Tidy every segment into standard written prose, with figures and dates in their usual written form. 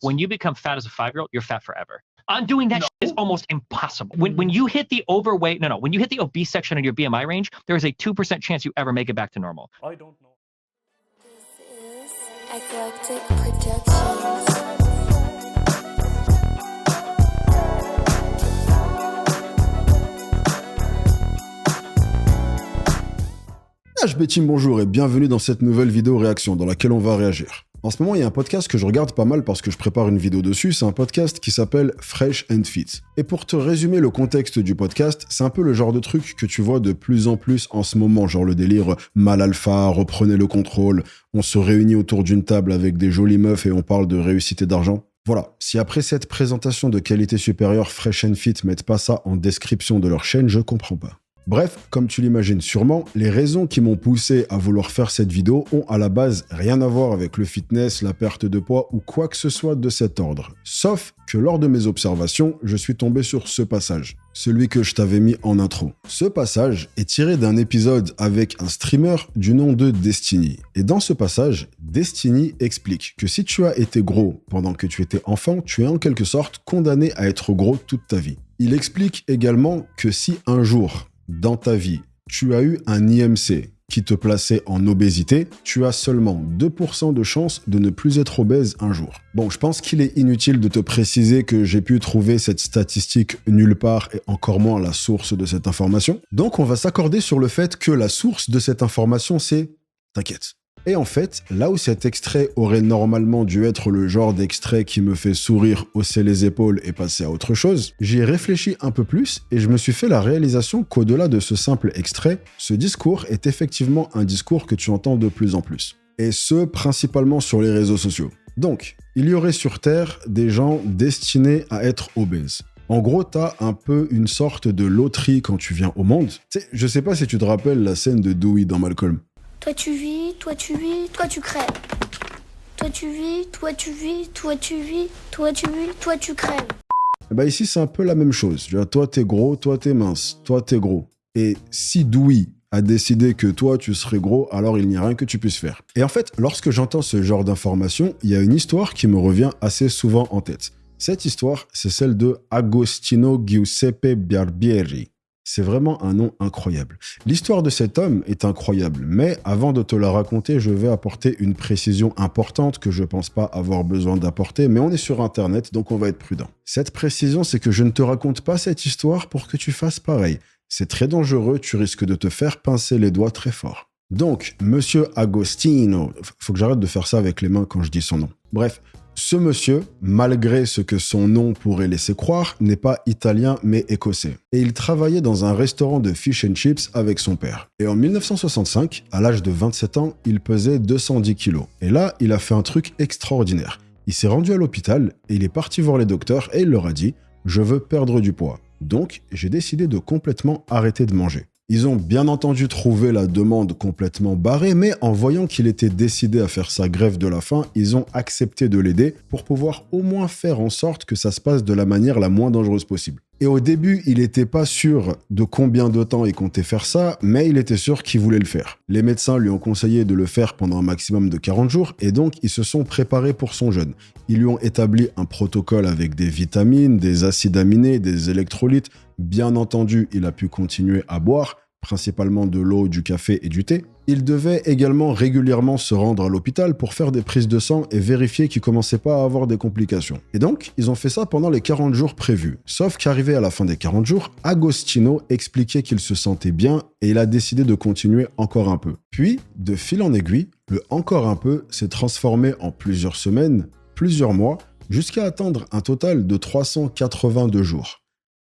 When you become fat as a 5-year-old, you're fat forever. Undoing that is almost impossible. When you hit the overweight, when you hit the obese section in your BMI range, there is a 2% chance you ever make it back to normal. I don't know. This is Eclectic Productions. HB bonjour et bienvenue dans cette nouvelle vidéo réaction dans laquelle on va réagir. En ce moment, il y a un podcast que je regarde pas mal parce que je prépare une vidéo dessus, c'est un podcast qui s'appelle Fresh and Fit. Et pour te résumer le contexte du podcast, c'est un peu le genre de truc que tu vois de plus en plus en ce moment, genre le délire mal alpha, reprenez le contrôle, on se réunit autour d'une table avec des jolies meufs et on parle de réussite et d'argent. Voilà, si après cette présentation de qualité supérieure, Fresh and Fit mettent pas ça en description de leur chaîne, je comprends pas. Bref, comme tu l'imagines sûrement, les raisons qui m'ont poussé à vouloir faire cette vidéo ont à la base rien à voir avec le fitness, la perte de poids ou quoi que ce soit de cet ordre. Sauf que lors de mes observations, je suis tombé sur ce passage, celui que je t'avais mis en intro. Ce passage est tiré d'un épisode avec un streamer du nom de Destiny. Et dans ce passage, Destiny explique que si tu as été gros pendant que tu étais enfant, tu es en quelque sorte condamné à être gros toute ta vie. Il explique également que si un jour, dans ta vie, tu as eu un IMC qui te plaçait en obésité, tu as seulement 2% de chance de ne plus être obèse un jour. Bon, je pense qu'il est inutile de te préciser que j'ai pu trouver cette statistique nulle part et encore moins la source de cette information. Donc, on va s'accorder sur le fait que la source de cette information, c'est « t'inquiète ». Et en fait, là où cet extrait aurait normalement dû être le genre d'extrait qui me fait sourire, hausser les épaules et passer à autre chose, j'y ai réfléchi un peu plus et je me suis fait la réalisation qu'au-delà de ce simple extrait, ce discours est effectivement un discours que tu entends de plus en plus. Et ce, principalement sur les réseaux sociaux. Donc, il y aurait sur Terre des gens destinés à être obèses. En gros, t'as un peu une sorte de loterie quand tu viens au monde. Tu sais, je sais pas si tu te rappelles la scène de Dewey dans Malcolm. Toi tu vis, toi tu vis, toi tu crèves. Toi tu vis, toi tu vis, toi tu vis, toi tu vis, toi tu crèves. Bah ici, c'est un peu la même chose. Tu vois, toi t'es gros, toi t'es mince, toi t'es gros. Et si Dewey a décidé que toi tu serais gros, alors il n'y a rien que tu puisses faire. Et en fait, lorsque j'entends ce genre d'informations, il y a une histoire qui me revient assez souvent en tête. Cette histoire, c'est celle de Agostino Giuseppe Barbieri. C'est vraiment un nom incroyable. L'histoire de cet homme est incroyable, mais avant de te la raconter, je vais apporter une précision importante que je pense pas avoir besoin d'apporter, mais on est sur Internet, donc on va être prudent. Cette précision, c'est que je ne te raconte pas cette histoire pour que tu fasses pareil. C'est très dangereux, tu risques de te faire pincer les doigts très fort. Donc, monsieur Agostino, faut que j'arrête de faire ça avec les mains quand je dis son nom. Bref, ce monsieur, malgré ce que son nom pourrait laisser croire, n'est pas italien mais écossais. Et il travaillait dans un restaurant de fish and chips avec son père. Et en 1965, à l'âge de 27 ans, il pesait 210 kilos. Et là, il a fait un truc extraordinaire. Il s'est rendu à l'hôpital et il est parti voir les docteurs et il leur a dit « Je veux perdre du poids. Donc, j'ai décidé de complètement arrêter de manger. » Ils ont bien entendu trouvé la demande complètement barrée, mais en voyant qu'il était décidé à faire sa grève de la faim, ils ont accepté de l'aider pour pouvoir au moins faire en sorte que ça se passe de la manière la moins dangereuse possible. Et au début, il n'était pas sûr de combien de temps il comptait faire ça, mais il était sûr qu'il voulait le faire. Les médecins lui ont conseillé de le faire pendant un maximum de 40 jours, et donc ils se sont préparés pour son jeûne. Ils lui ont établi un protocole avec des vitamines, des acides aminés, des électrolytes. Bien entendu, il a pu continuer à boire, principalement de l'eau, du café et du thé. Il devait également régulièrement se rendre à l'hôpital pour faire des prises de sang et vérifier qu'il ne commençait pas à avoir des complications. Et donc, ils ont fait ça pendant les 40 jours prévus. Sauf qu'arrivé à la fin des 40 jours, Agostino expliquait qu'il se sentait bien et il a décidé de continuer encore un peu. Puis, de fil en aiguille, le « encore un peu » s'est transformé en plusieurs semaines, plusieurs mois, jusqu'à atteindre un total de 382 jours.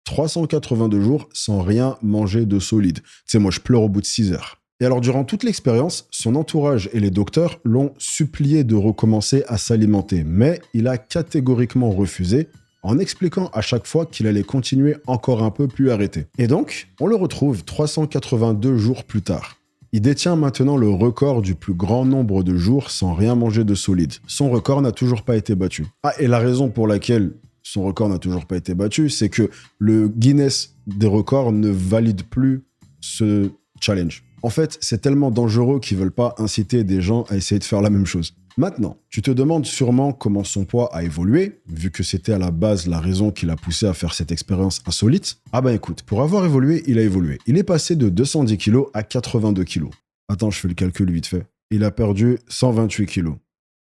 382 jours sans rien manger de solide. Tu sais, moi, je pleure au bout de 6 heures. Et alors, durant toute l'expérience, son entourage et les docteurs l'ont supplié de recommencer à s'alimenter, mais il a catégoriquement refusé, en expliquant à chaque fois qu'il allait continuer encore un peu puis arrêter. Et donc, on le retrouve 382 jours plus tard. Il détient maintenant le record du plus grand nombre de jours sans rien manger de solide. Son record n'a toujours pas été battu. Ah, et la raison pour laquelle son record n'a toujours pas été battu, c'est que le Guinness des records ne valide plus ce challenge. En fait, c'est tellement dangereux qu'ils veulent pas inciter des gens à essayer de faire la même chose. Maintenant, tu te demandes sûrement comment son poids a évolué, vu que c'était à la base la raison qui l'a poussé à faire cette expérience insolite. Ah bah écoute, pour avoir évolué, il a évolué. Il est passé de 210 kg à 82 kg. Attends, je fais le calcul vite fait. Il a perdu 128 kg.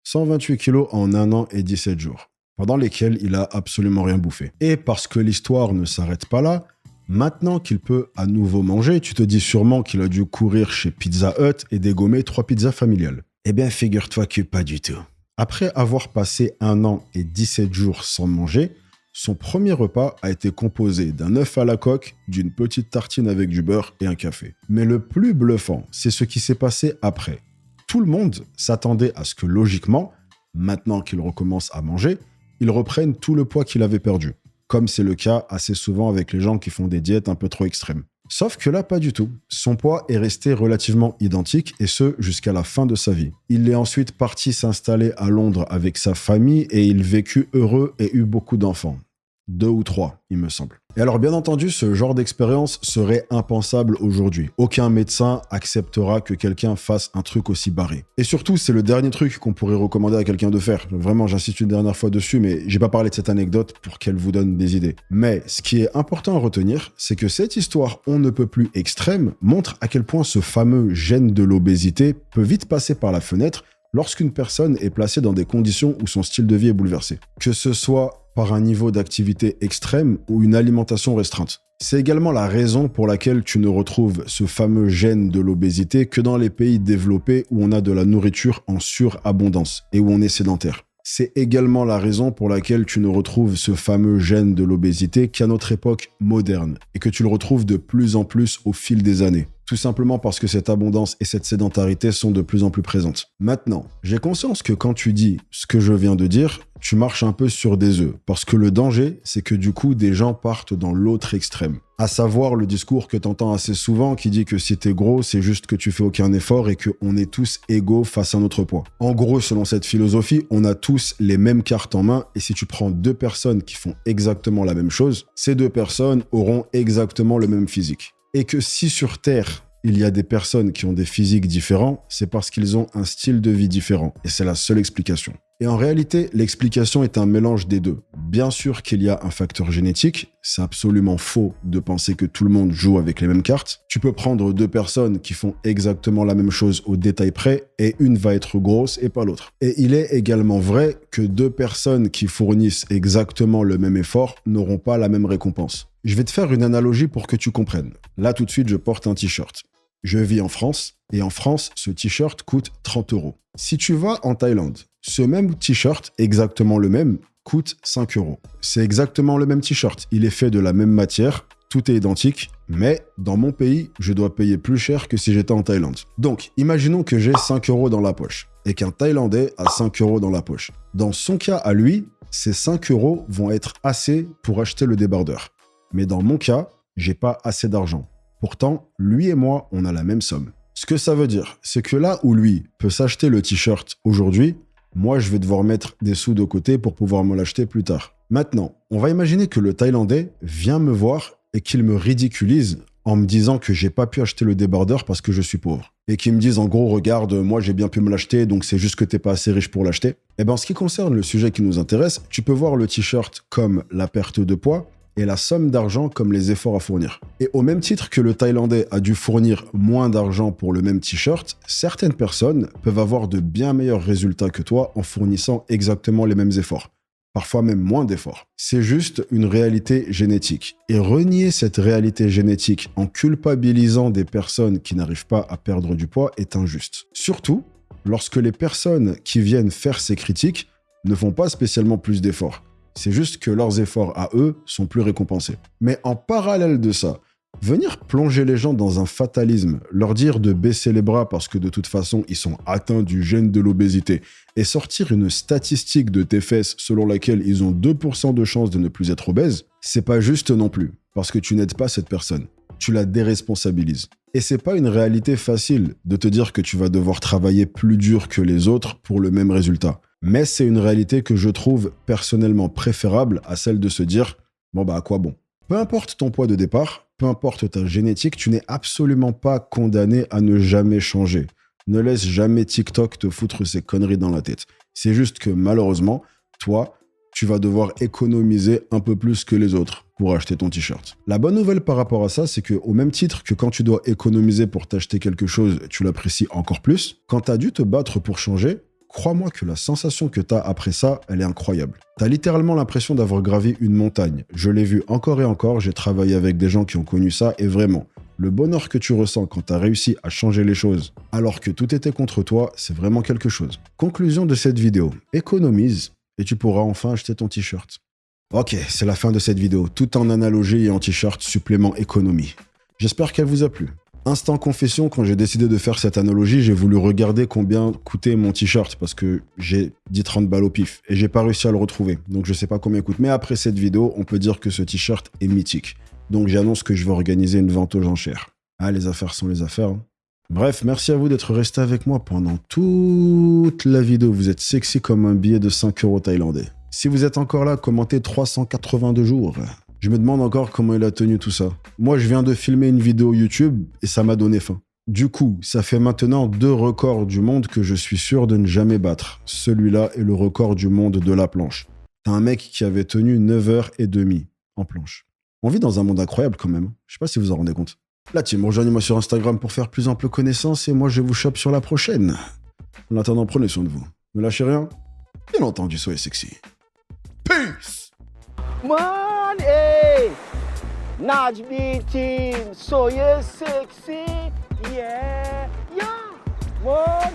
128 kg en 1 an et 17 jours, pendant lesquels il a absolument rien bouffé. Et parce que l'histoire ne s'arrête pas là, maintenant qu'il peut à nouveau manger, tu te dis sûrement qu'il a dû courir chez Pizza Hut et dégommer 3 pizzas familiales. Eh bien, figure-toi que pas du tout. Après avoir passé 1 an et 17 jours sans manger, son premier repas a été composé d'un œuf à la coque, d'une petite tartine avec du beurre et un café. Mais le plus bluffant, c'est ce qui s'est passé après. Tout le monde s'attendait à ce que logiquement, maintenant qu'il recommence à manger, il reprenne tout le poids qu'il avait perdu, comme c'est le cas assez souvent avec les gens qui font des diètes un peu trop extrêmes. Sauf que là, pas du tout. Son poids est resté relativement identique, et ce, jusqu'à la fin de sa vie. Il est ensuite parti s'installer à Londres avec sa famille, et il vécut heureux et eut beaucoup d'enfants. 2 ou 3, il me semble. Et alors, bien entendu, ce genre d'expérience serait impensable aujourd'hui. Aucun médecin acceptera que quelqu'un fasse un truc aussi barré. Et surtout, c'est le dernier truc qu'on pourrait recommander à quelqu'un de faire. Vraiment, j'insiste une dernière fois dessus, mais j'ai pas parlé de cette anecdote pour qu'elle vous donne des idées. Mais ce qui est important à retenir, c'est que cette histoire on ne peut plus extrême montre à quel point ce fameux gène de l'obésité peut vite passer par la fenêtre lorsqu'une personne est placée dans des conditions où son style de vie est bouleversé. Que ce soit par un niveau d'activité extrême ou une alimentation restreinte. C'est également la raison pour laquelle tu ne retrouves ce fameux gène de l'obésité que dans les pays développés où on a de la nourriture en surabondance et où on est sédentaire. C'est également la raison pour laquelle tu ne retrouves ce fameux gène de l'obésité qu'à notre époque moderne et que tu le retrouves de plus en plus au fil des années. Tout simplement parce que cette abondance et cette sédentarité sont de plus en plus présentes. Maintenant, j'ai conscience que quand tu dis ce que je viens de dire, tu marches un peu sur des œufs. Parce que le danger, c'est que du coup, des gens partent dans l'autre extrême. À savoir le discours que tu entends assez souvent qui dit que si t'es gros, c'est juste que tu fais aucun effort et qu'on est tous égaux face à notre poids. En gros, selon cette philosophie, on a tous les mêmes cartes en main et si tu prends 2 personnes qui font exactement la même chose, ces 2 personnes auront exactement le même physique. Et que si sur Terre, il y a des personnes qui ont des physiques différents, c'est parce qu'ils ont un style de vie différent. Et c'est la seule explication. Et en réalité, l'explication est un mélange des deux. Bien sûr qu'il y a un facteur génétique, c'est absolument faux de penser que tout le monde joue avec les mêmes cartes. Tu peux prendre 2 personnes qui font exactement la même chose au détail près, et une va être grosse et pas l'autre. Et il est également vrai que 2 personnes qui fournissent exactement le même effort n'auront pas la même récompense. Je vais te faire une analogie pour que tu comprennes. Là, tout de suite, je porte un t-shirt. Je vis en France, et en France, ce t-shirt coûte 30 €. Si tu vas en Thaïlande, ce même t-shirt, exactement le même, coûte 5 €. C'est exactement le même t-shirt. Il est fait de la même matière, tout est identique, mais dans mon pays, je dois payer plus cher que si j'étais en Thaïlande. Donc, imaginons que j'ai 5 € dans la poche, et qu'un Thaïlandais a 5 € dans la poche. Dans son cas à lui, ces 5 € vont être assez pour acheter le débardeur. Mais dans mon cas, j'ai pas assez d'argent. Pourtant, lui et moi, on a la même somme. Ce que ça veut dire, c'est que là où lui peut s'acheter le t-shirt aujourd'hui, moi, je vais devoir mettre des sous de côté pour pouvoir me l'acheter plus tard. Maintenant, on va imaginer que le Thaïlandais vient me voir et qu'il me ridiculise en me disant que j'ai pas pu acheter le débardeur parce que je suis pauvre. Et qu'il me dise en gros, regarde, moi j'ai bien pu me l'acheter, donc c'est juste que t'es pas assez riche pour l'acheter. Et bien, en ce qui concerne le sujet qui nous intéresse, tu peux voir le t-shirt comme la perte de poids, et la somme d'argent comme les efforts à fournir. Et au même titre que le Thaïlandais a dû fournir moins d'argent pour le même t-shirt, certaines personnes peuvent avoir de bien meilleurs résultats que toi en fournissant exactement les mêmes efforts. Parfois même moins d'efforts. C'est juste une réalité génétique. Et renier cette réalité génétique en culpabilisant des personnes qui n'arrivent pas à perdre du poids est injuste. Surtout lorsque les personnes qui viennent faire ces critiques ne font pas spécialement plus d'efforts. C'est juste que leurs efforts à eux sont plus récompensés. Mais en parallèle de ça, venir plonger les gens dans un fatalisme, leur dire de baisser les bras parce que de toute façon ils sont atteints du gène de l'obésité et sortir une statistique de tes fesses selon laquelle ils ont 2% de chance de ne plus être obèses, c'est pas juste non plus, parce que tu n'aides pas cette personne. Tu la déresponsabilises. Et c'est pas une réalité facile de te dire que tu vas devoir travailler plus dur que les autres pour le même résultat. Mais c'est une réalité que je trouve personnellement préférable à celle de se dire « bon bah à quoi bon ?» Peu importe ton poids de départ, peu importe ta génétique, tu n'es absolument pas condamné à ne jamais changer. Ne laisse jamais TikTok te foutre ces conneries dans la tête. C'est juste que malheureusement, toi, tu vas devoir économiser un peu plus que les autres pour acheter ton t-shirt. La bonne nouvelle par rapport à ça, c'est qu'au même titre que quand tu dois économiser pour t'acheter quelque chose, tu l'apprécies encore plus, quand tu as dû te battre pour changer, crois-moi que la sensation que tu as après ça, elle est incroyable. Tu as littéralement l'impression d'avoir gravi une montagne. Je l'ai vu encore et encore, j'ai travaillé avec des gens qui ont connu ça, et vraiment, le bonheur que tu ressens quand tu as réussi à changer les choses alors que tout était contre toi, c'est vraiment quelque chose. Conclusion de cette vidéo, économise et tu pourras enfin acheter ton t-shirt. Ok, c'est la fin de cette vidéo, tout en analogie et en t-shirt supplément économie. J'espère qu'elle vous a plu. Instant confession, quand j'ai décidé de faire cette analogie, j'ai voulu regarder combien coûtait mon t-shirt parce que j'ai dit 30 balles au pif et j'ai pas réussi à le retrouver. Donc je sais pas combien il coûte. Mais après cette vidéo, on peut dire que ce t-shirt est mythique. Donc j'annonce que je vais organiser une vente aux enchères. Ah, les affaires sont les affaires. Hein. Bref, merci à vous d'être resté avec moi pendant toute la vidéo. Vous êtes sexy comme un billet de 5 € thaïlandais. Si vous êtes encore là, commentez 382 jours. Je me demande encore comment il a tenu tout ça. Moi, je viens de filmer une vidéo YouTube et ça m'a donné faim. Du coup, ça fait maintenant 2 records du monde que je suis sûr de ne jamais battre. Celui-là est le record du monde de la planche. T'as un mec qui avait tenu 9h30 en planche. On vit dans un monde incroyable quand même. Je sais pas si vous en rendez compte. La team, rejoignez-moi sur Instagram pour faire plus ample connaissance et moi je vous chope sur la prochaine. En attendant, prenez soin de vous. Ne lâchez rien. Bien entendu, soyez sexy. Peace! Money! Najmi team, so you're sexy, yeah, yeah, one.